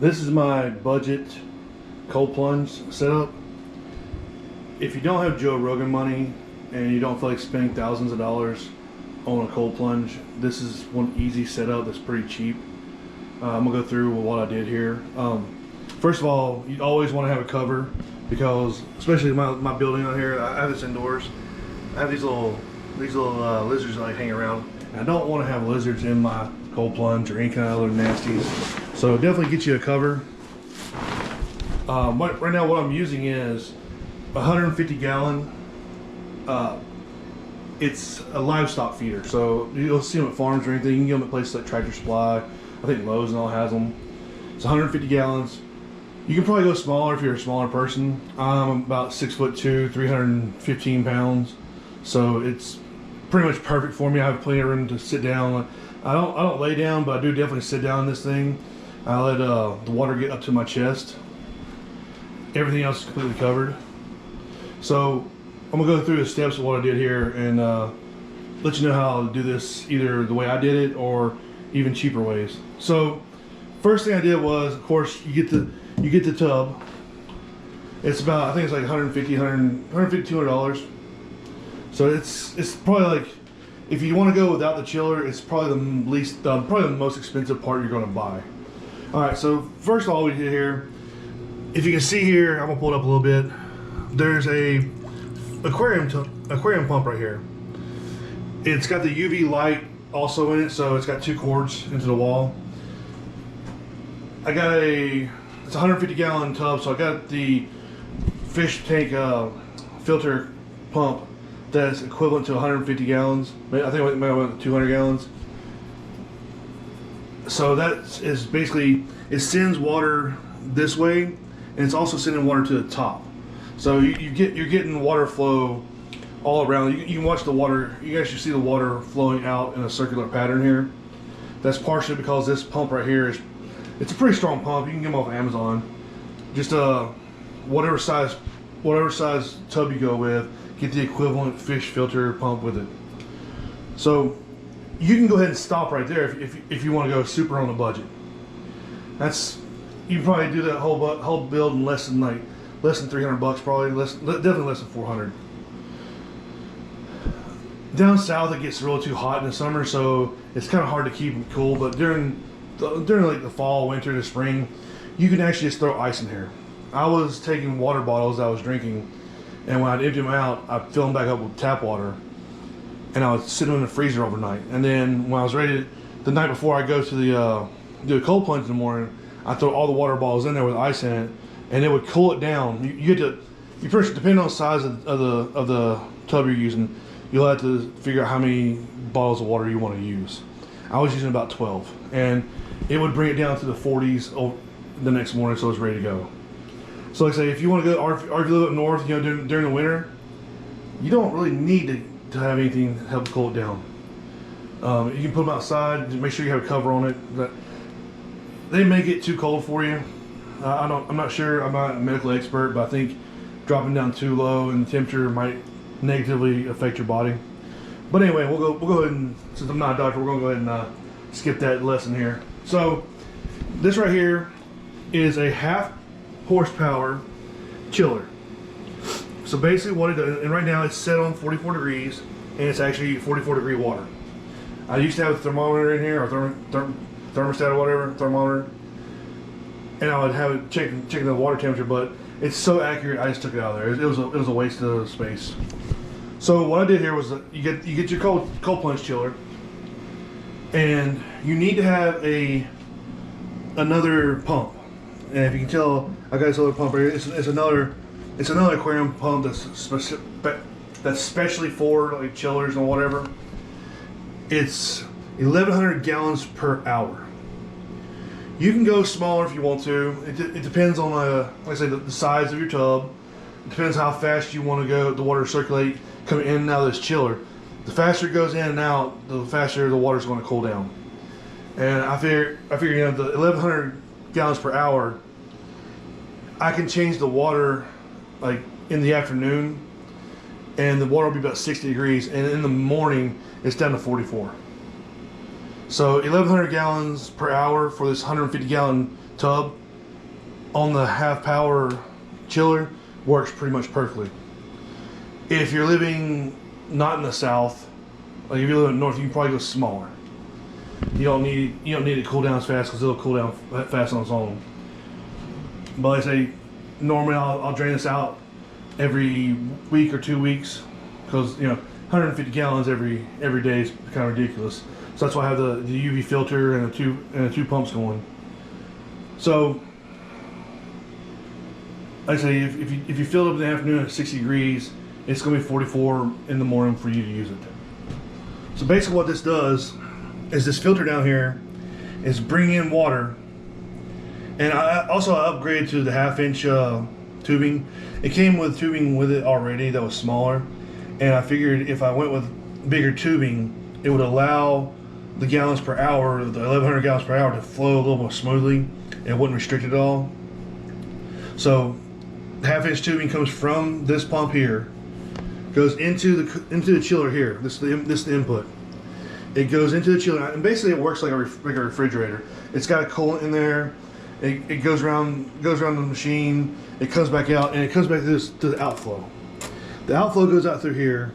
This is my budget cold plunge setup. If you don't have Joe Rogan money and you don't feel like spending thousands of dollars on a cold plunge, this is one easy setup that's pretty cheap. I'm gonna go through what I did here. First of all, you always want to have a cover because, especially my building out here, I have this indoors. I have these little lizards that like hang around. And I don't want to have lizards in my cold plunge or any kind of other nasties. So definitely get you a cover. Right now what I'm using is 150 gallon. It's a livestock feeder, so you'll see them at farms or anything. You can get them at places like Tractor Supply. I think Lowe's and all has them. It's 150 gallons. You can probably go smaller if you're a smaller person. I'm about 6'2", 315 pounds, so it's pretty much perfect for me. I have plenty of room to sit down. I don't lay down, but I do definitely sit down in this thing. I let the water get up to my chest. Everything else is completely covered. So I'm gonna go through the steps of what I did here and let you know how to do this, either the way I did it or even cheaper ways. So first thing I did was, of course, you get the tub. It's about, I think it's like $150, $200. So it's probably like, if you want to go without the chiller, it's probably probably the most expensive part you're going to buy. All right, so first of all, we did here, if you can see here, I'm gonna pull it up a little bit. There's a aquarium pump right here. It's got the UV light also in it, so it's got two cords into the wall. It's a 150 gallon tub, so I got the fish tank filter pump that's equivalent to 150 gallons. I think it might have went 200 gallons. So that is basically, it sends water this way, and it's also sending water to the top. So you're getting water flow all around. You can watch the water. You actually see the water flowing out in a circular pattern here. That's partially because this pump right here it's a pretty strong pump. You can get them off Amazon. Just whatever size tub you go with, get the equivalent fish filter pump with it. So you can go ahead and stop right there if you want to go super on the budget. You can probably do that whole build in less than 300 bucks, probably definitely less than 400. Down south it gets really too hot in the summer, so it's kind of hard to keep them cool. But during like the fall, winter, the spring, you can actually just throw ice in here. I was taking water bottles I was drinking, and when I'd empty them out, I'd fill them back up with tap water, and I would sit them in the freezer overnight. And then when I was ready, the night before I go to do a cold plunge in the morning, I throw all the water bottles in there with ice in it, and it would cool it down. You first, depending on the size of the tub you're using, you'll have to figure out how many bottles of water you want to use. I was using about 12, and it would bring it down to the 40s the next morning, so it's ready to go. So like I say, if you want to go, or if you live up north, during the winter, you don't really need to have anything to help cool it down. You can put them outside, make sure you have a cover on it. But they may get too cold for you. I'm not sure, I'm not a medical expert, but I think dropping down too low in temperature might negatively affect your body. But anyway, we'll go ahead and, since I'm not a doctor, we're gonna go ahead and skip that lesson here. So this right here is a 1/2 horsepower chiller. So basically what it does, and right now it's set on 44 degrees, and it's actually 44 degree water. I used to have a thermometer in here, or thermostat or whatever, thermometer, and I would have it checking the water temperature, but it's so accurate I just took it out of there. It was a waste of space. So what I did here was you get your cold plunge chiller, and you need to have another pump. And if you can tell, I got this other pump right here. It's another aquarium pump that's specially for like chillers and whatever. It's 1,100 gallons per hour. You can go smaller if you want to. It depends on like I say, the size of your tub. It depends how fast you want to go the water circulate coming in and out of this chiller. The faster it goes in and out, the faster the water's going to cool down. And I figure the 1,100 gallons per hour, I can change the water like in the afternoon, and the water will be about 60 degrees, and in the morning it's down to 44. So 1,100 gallons per hour for this 150 gallon tub on the half power chiller works pretty much perfectly. If you're living not in the south, like if you live in the north, you can probably go smaller. You don't need it to cool down as fast because it'll cool down fast on its own. But like I say, normally I'll drain this out every week or 2 weeks because 150 gallons every day is kind of ridiculous. So that's why I have the UV filter and the two pumps going. So like I say, if you fill it up in the afternoon at 60 degrees, it's going to be 44 in the morning for you to use it. So basically what this does is this filter down here is bringing in water. And I upgraded to the 1/2 inch tubing. It came with tubing with it already that was smaller. And I figured if I went with bigger tubing, it would allow the gallons per hour, the 1100 gallons per hour, to flow a little more smoothly. And it wouldn't restrict it at all. So 1/2 inch tubing comes from this pump here, goes into the chiller here. This is the input. It goes into the chiller, and basically it works like a refrigerator. It's got a coolant in there. It goes around the machine. It comes back out, and it comes back to the outflow. The outflow goes out through here,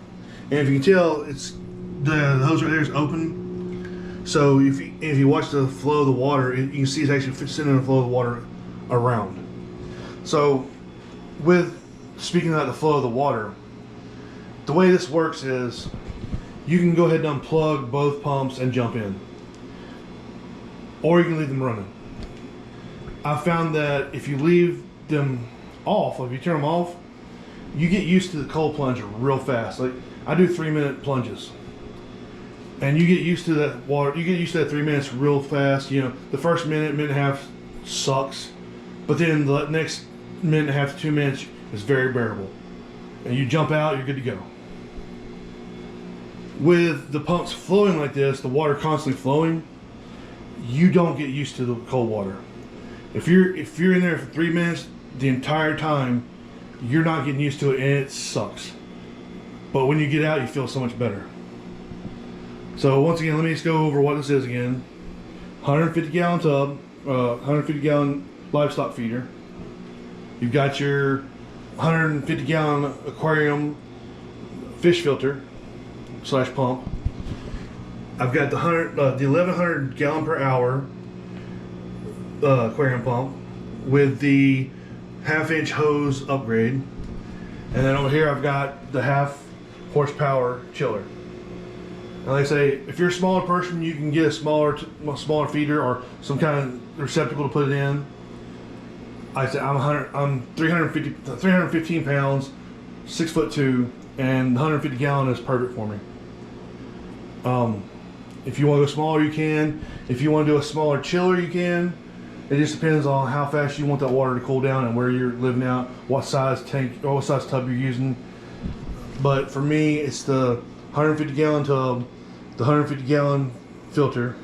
and if you can tell, it's the hose right there is open. So if you watch the flow of the water, you can see it's actually sending the flow of the water around. So with speaking about the flow of the water, the way this works is you can go ahead and unplug both pumps and jump in, or you can leave them running. I found that if you leave them off, if you turn them off, you get used to the cold plunge real fast. Like I do 3-minute plunges, and you get used to that water. You get used to that 3 minutes real fast. The first minute and a half sucks, but then the next minute and a half to 2 minutes is very bearable. And you jump out, you're good to go. With the pumps flowing like this, the water constantly flowing, you don't get used to the cold water. If you're in there for 3 minutes the entire time, you're not getting used to it, and it sucks. But when you get out, you feel so much better. So once again, let me just go over what this is again. 150 gallon tub, 150 gallon livestock feeder. You've got your 150 gallon aquarium fish filter / pump. I've got the 1100 gallon per hour aquarium pump with the 1/2 inch hose upgrade, and then over here I've got the 1/2 horsepower chiller. And like I say, if you're a smaller person, you can get a smaller feeder or some kind of receptacle to put it in. I said I'm 315 pounds, 6'2", and 150 gallon is perfect for me. If you want to go smaller, you can. If you want to do a smaller chiller, you can. It just depends on how fast you want that water to cool down and where you're living out, what size tank or what size tub you're using. But for me, it's the 150 gallon tub, the 150 gallon filter,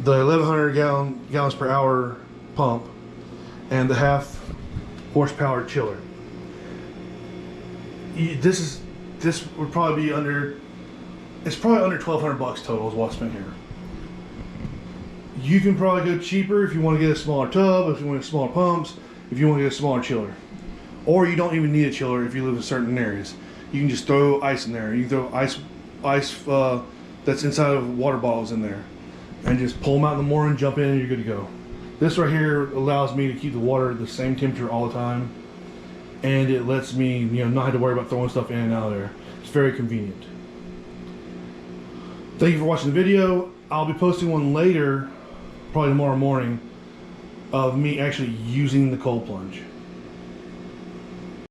the 1100 gallons per hour pump, and the 1/2 horsepower chiller. This would probably be under. It's probably under $1,200 total is what's spent here. You can probably go cheaper if you want to get a smaller tub, if you want smaller pumps, if you want to get a smaller chiller. Or you don't even need a chiller if you live in certain areas. You can just throw ice in there. You can throw ice that's inside of water bottles in there, and just pull them out in the morning, jump in, and you're good to go. This right here allows me to keep the water at the same temperature all the time, and it lets me not have to worry about throwing stuff in and out of there. It's very convenient. Thank you for watching the video. I'll be posting one later, probably tomorrow morning, of me actually using the cold plunge.